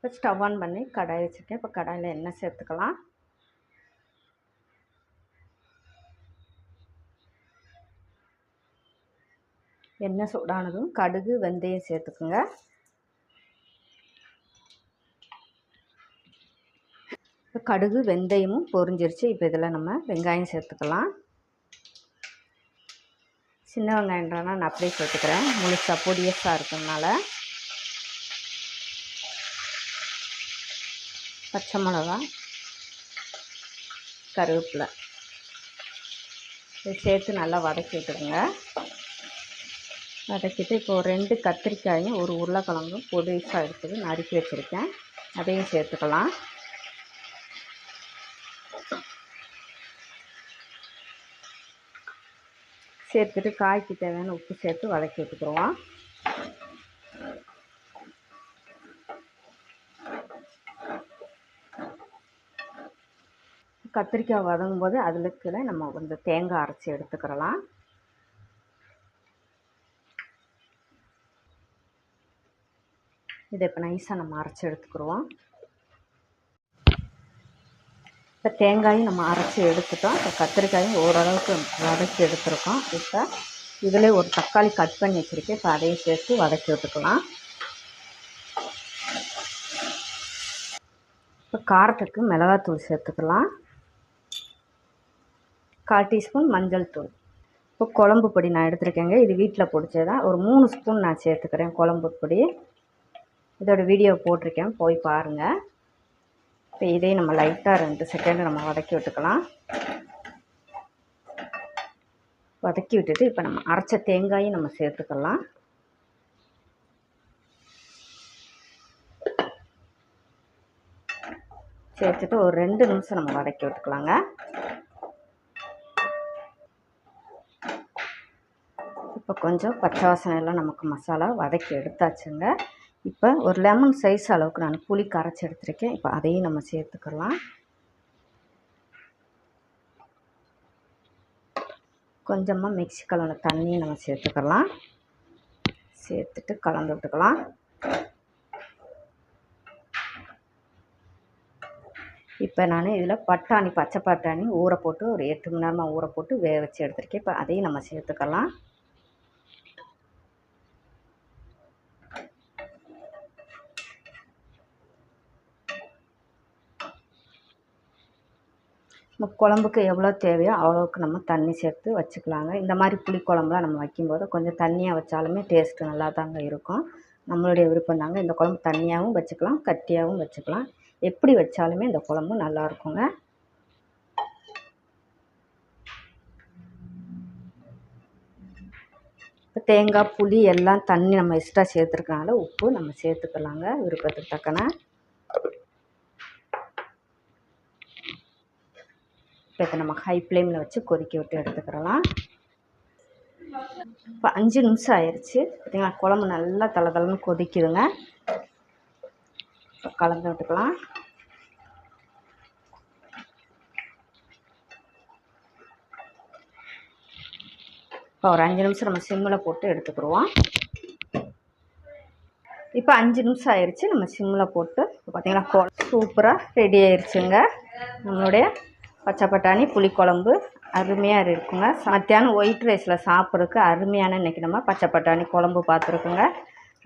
இப்போ stove on பண்ணி கடாய் வச்சுருக்கேன். இப்போ கடாயில் எண்ணெய் சேர்த்துக்கலாம். எண்ணெய் சூடானதும் கடுகு வெந்தயம் சேர்த்துக்குங்க. இப்போ கடுகு வெந்தயமும் பொரிஞ்சிருச்சு. இப்போ இதில் நம்ம வெங்காயம் சேர்த்துக்கலாம். சின்ன வெங்காயம்ன்றனா நான் அப்படியே சேர்த்துக்கிறேன், முழுசாக பொடியஸாக இருக்கிறதுனால. பச்சை மிளகா, கருவேப்பிலை இதை சேர்த்து நல்லா வதக்கி விட்டுருங்க. வதக்கிட்டு இப்போது 2 கத்திரிக்காயும் ஒரு உருளைக்கிழங்கும் பொடிசாக எடுத்து நறுக்கி வச்சுருக்கேன், அதையும் சேர்த்துக்கலாம். சேர்த்துட்டு காய்க்கு தேவையான உப்பு சேர்த்து வதக்கி விட்டுக்குருவோம். கத்திரிக்காய் வதங்கும் போது அதுக்குள்ள நம்ம கொஞ்சம் தேங்காய் அரைச்சி எடுத்துக்கிறலாம். இதை இப்போ நைஸாக நம்ம அரைச்சி எடுத்துக்கிடுவோம். இப்போ தேங்காயும் நம்ம அரைச்சி எடுத்துட்டோம். இப்போ கத்திரிக்காயும் ஓரளவுக்கு வதக்கி எடுத்துருக்கோம். இப்போ இதில் ஒரு தக்காளி கட் பண்ணி வச்சுருக்கேன். இப்போ அதையும் சேர்த்து வதக்கி விட்டுக்கலாம். இப்போ காரத்துக்கு மிளகாத்தூள் சேர்த்துக்கலாம். 1/4 டீஸ்பூன் மஞ்சள் தூள். இப்போ குழம்பு பொடி நான் எடுத்துருக்கேங்க, இது வீட்டில் பொடிச்சதான். ஒரு 3 ஸ்பூன் நான் சேர்த்துக்கிறேன் குழம்பு பொடி. இதோட வீடியோ போட்டிருக்கேன், போய் பாருங்கள். இப்போ இதையும் நம்ம லைட்டாக 2 செகண்ட் நம்ம வதக்கி விட்டுக்கலாம். வதக்கி விட்டுட்டு இப்போ நம்ம அரைச்ச தேங்காயும் நம்ம சேர்த்துக்கலாம். சேர்த்துட்டு ஒரு 2 நிமிஷம் நம்ம வதக்கி விட்டுக்கலாங்க. இப்போ கொஞ்சம் பச்சை வாசனை எல்லாம் நமக்கு மசாலா வதக்கி எடுத்தாச்சுங்க. இப்போ ஒரு லெமன் சைஸ் அளவுக்கு நான் புளி கரைச்சி எடுத்துருக்கேன். இப்போ அதையும் நம்ம சேர்த்துக்கலாம். கொஞ்சமாக மிக்ஸி கலந்த தண்ணியை நம்ம சேர்த்துக்கலாம். சேர்த்துட்டு கலந்து விட்டுக்கலாம். இப்போ நான் இதில் பட்டாணி, பச்சை பட்டாணி ஊற போட்டு ஒரு 8 மணி நேரமாக ஊற போட்டு வேக வச்சு எடுத்துருக்கேன். இப்போ அதையும் நம்ம சேர்த்துக்கலாம். நம்ம குழம்புக்கு எவ்வளோ தேவையோ அவ்வளோவுக்கு நம்ம தண்ணி சேர்த்து வச்சுக்கலாங்க. இந்த மாதிரி புளிக்குழம்புலாம் நம்ம வைக்கும்போது கொஞ்சம் தண்ணியாக வச்சாலுமே டேஸ்ட்டு நல்லா தாங்க இருக்கும். நம்மளுடைய விருப்பம் தாங்க. இந்த குழம்பு தண்ணியாகவும் வச்சுக்கலாம், கட்டியாகவும் வச்சுக்கலாம். எப்படி வச்சாலுமே இந்த குழம்பு நல்லா இருக்குங்க. இப்போ தேங்காய், புளி எல்லாம் தண்ணி நம்ம எக்ஸ்ட்ரா சேர்த்துருக்கனால உப்பு நம்ம சேர்த்துக்கலாங்க விருப்பத்துக்கு தக்கன. இப்போ நம்ம ஹை ஃப்ளேமில் வச்சு கொதிக்க விட்டு எடுத்துக்கிறலாம். இப்போ 5 நிமிஷம் ஆயிடுச்சு. பார்த்திங்களா, குழம்பு நல்லா தளதளன்னு கொதிக்குதுங்க. இப்போ கலந்து விட்டுக்கலாம். இப்போ ஒரு 5 நிமிஷம் நம்ம சிம்மில் போட்டு எடுத்துக்கிடுவோம். இப்போ 5 நிமிஷம் ஆயிடுச்சு. நம்ம சிம்மில் போட்டு பார்த்திங்களா சூப்பராக ரெடி ஆயிடுச்சுங்க. நம்மளுடைய பச்சை பட்டாணி புளிக்குழம்பு அருமையாக இருக்குங்க. மத்தியானம் ஒயிட் ரைஸில் சாப்பிட்றதுக்கு அருமையான இன்றைக்கி நம்ம பச்சை பட்டாணி குழம்பு பார்த்துருக்குங்க.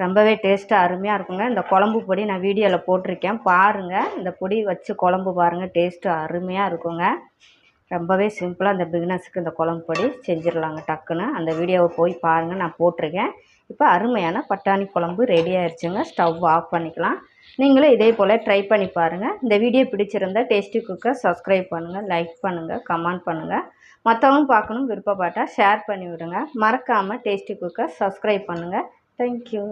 ரொம்பவே டேஸ்ட்டாக அருமையாக இருக்குங்க. இந்த குழம்பு பொடி நான் வீடியோவில் போட்டிருக்கேன், பாருங்கள். இந்த பொடி வச்சு குழம்பு பாருங்கள், டேஸ்ட்டு அருமையாக இருக்குங்க. ரொம்பவே சிம்பிளாக இந்த பிகினர்ஸுக்கு இந்த குழம்பு பொடி செஞ்சிடலாங்க டக்குன்னு. அந்த வீடியோவை போய் பாருங்கள், நான் போட்டிருக்கேன். இப்போ அருமையான பட்டாணி குழம்பு ரெடி ஆயிடுச்சுங்க. ஸ்டவ் ஆஃப் பண்ணிக்கலாம். நீங்களும் இதே போல் ட்ரை பண்ணி பாருங்கள். இந்த வீடியோ பிடிச்சிருந்தா டேஸ்டி குக்கர் சப்ஸ்கிரைப் பண்ணுங்கள், லைக் பண்ணுங்கள், கமெண்ட் பண்ணுங்கள். மற்றவங்க பார்க்கணும் விருப்பப்பட்டால் ஷேர் பண்ணி விடுங்க. மறக்காமல் டேஸ்டி குக்கர் சப்ஸ்கிரைப் பண்ணுங்கள். தேங்க்யூ.